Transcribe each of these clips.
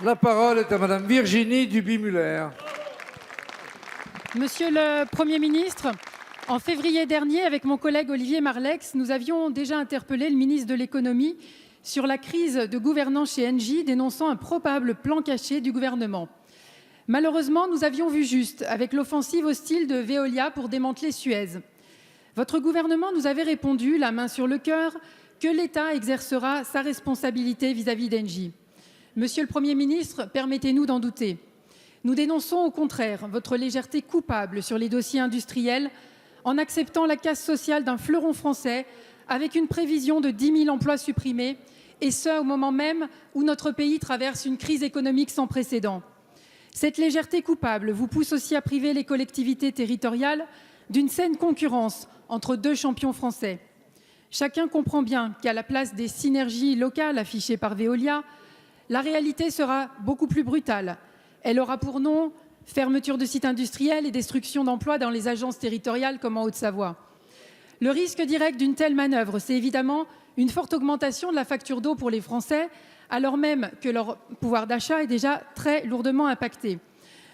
La parole est à Madame Virginie Duby-Muller. Monsieur le Premier ministre, en février dernier, avec mon collègue Olivier Marleix, nous avions déjà interpellé le ministre de l'économie sur la crise de gouvernance chez Engie, dénonçant un probable plan caché du gouvernement. Malheureusement, nous avions vu juste avec l'offensive hostile de Veolia pour démanteler Suez. Votre gouvernement nous avait répondu, la main sur le cœur, que l'État exercera sa responsabilité vis-à-vis d'Engie. Monsieur le Premier ministre, permettez-nous d'en douter. Nous dénonçons au contraire votre légèreté coupable sur les dossiers industriels en acceptant la casse sociale d'un fleuron français avec une prévision de 10 000 emplois supprimés, et ce au moment même où notre pays traverse une crise économique sans précédent. Cette légèreté coupable vous pousse aussi à priver les collectivités territoriales d'une saine concurrence entre deux champions français. Chacun comprend bien qu'à la place des synergies locales affichées par Veolia, la réalité sera beaucoup plus brutale. Elle aura pour nom fermeture de sites industriels et destruction d'emplois dans les agences territoriales comme en Haute-Savoie. Le risque direct d'une telle manœuvre, c'est évidemment une forte augmentation de la facture d'eau pour les Français, alors même que leur pouvoir d'achat est déjà très lourdement impacté.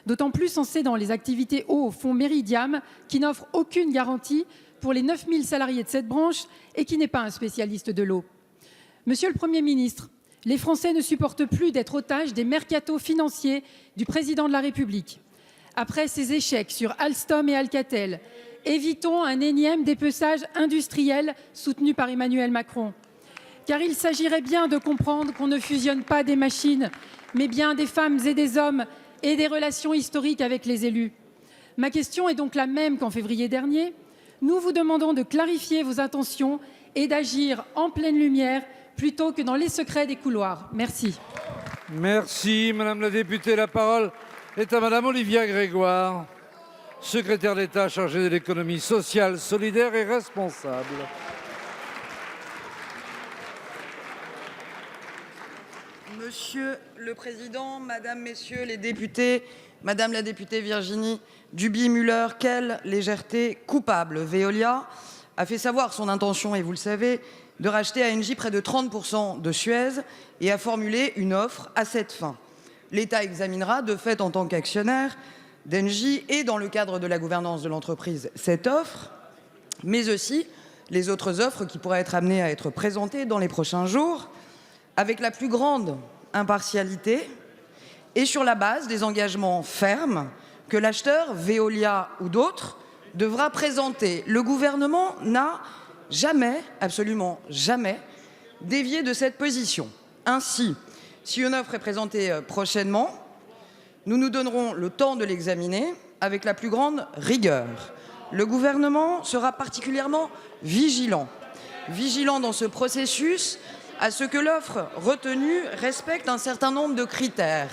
D'autant plus en cédant les activités eau au fonds Meridiam, qui n'offre aucune garantie pour les 9 000 salariés de cette branche et qui n'est pas un spécialiste de l'eau. Monsieur le Premier ministre, les Français ne supportent plus d'être otages des mercatos financiers du président de la République. Après ces échecs sur Alstom et Alcatel, évitons un énième dépeçage industriel soutenu par Emmanuel Macron. Car il s'agirait bien de comprendre qu'on ne fusionne pas des machines, mais bien des femmes et des hommes et des relations historiques avec les élus. Ma question est donc la même qu'en février dernier. Nous vous demandons de clarifier vos intentions et d'agir en pleine lumière plutôt que dans les secrets des couloirs. Merci. Merci, Madame la députée. La parole est à Madame Olivia Grégoire, secrétaire d'État chargée de l'économie sociale, solidaire et responsable. Monsieur le Président, Madame, Messieurs les députés, Madame la députée Virginie Duby-Muller, quelle légèreté coupable. Veolia a fait savoir son intention, et vous le savez, de racheter à Engie près de 30% de Suez et a formulé une offre à cette fin. L'État examinera de fait en tant qu'actionnaire d'Engie et dans le cadre de la gouvernance de l'entreprise cette offre, mais aussi les autres offres qui pourraient être amenées à être présentées dans les prochains jours avec la plus grande impartialité et sur la base des engagements fermes que l'acheteur, Veolia ou d'autres, devra présenter. Le gouvernement n'a jamais, absolument jamais, dévié de cette position. Ainsi, si une offre est présentée prochainement, nous nous donnerons le temps de l'examiner avec la plus grande rigueur. Le gouvernement sera particulièrement vigilant dans ce processus à ce que l'offre retenue respecte un certain nombre de critères.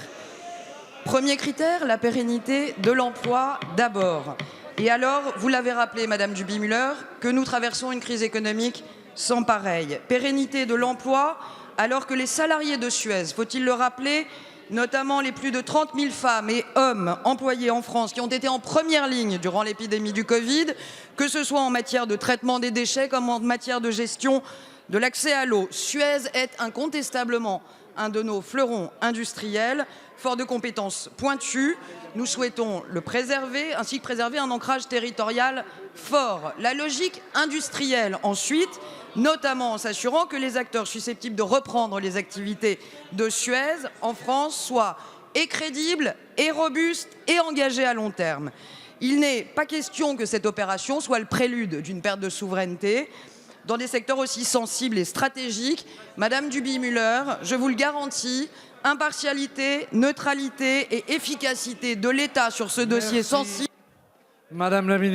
Premier critère, la pérennité de l'emploi d'abord. Et alors, vous l'avez rappelé, Madame Duby-Muller, que nous traversons une crise économique sans pareille. Pérennité de l'emploi, alors que les salariés de Suez, faut-il le rappeler, notamment les plus de 30 000 femmes et hommes employés en France qui ont été en première ligne durant l'épidémie du Covid, que ce soit en matière de traitement des déchets comme en matière de gestion de l'accès à l'eau. Suez est incontestablement un de nos fleurons industriels, fort de compétences pointues. Nous souhaitons le préserver, ainsi que préserver un ancrage territorial fort. La logique industrielle ensuite, notamment en s'assurant que les acteurs susceptibles de reprendre les activités de Suez en France soient et crédibles, et robustes, et engagés à long terme. Il n'est pas question que cette opération soit le prélude d'une perte de souveraineté dans des secteurs aussi sensibles et stratégiques. Madame Duby-Muller, je vous le garantis, impartialité, neutralité et efficacité de l'État sur ce dossier sensible. Madame la ministre.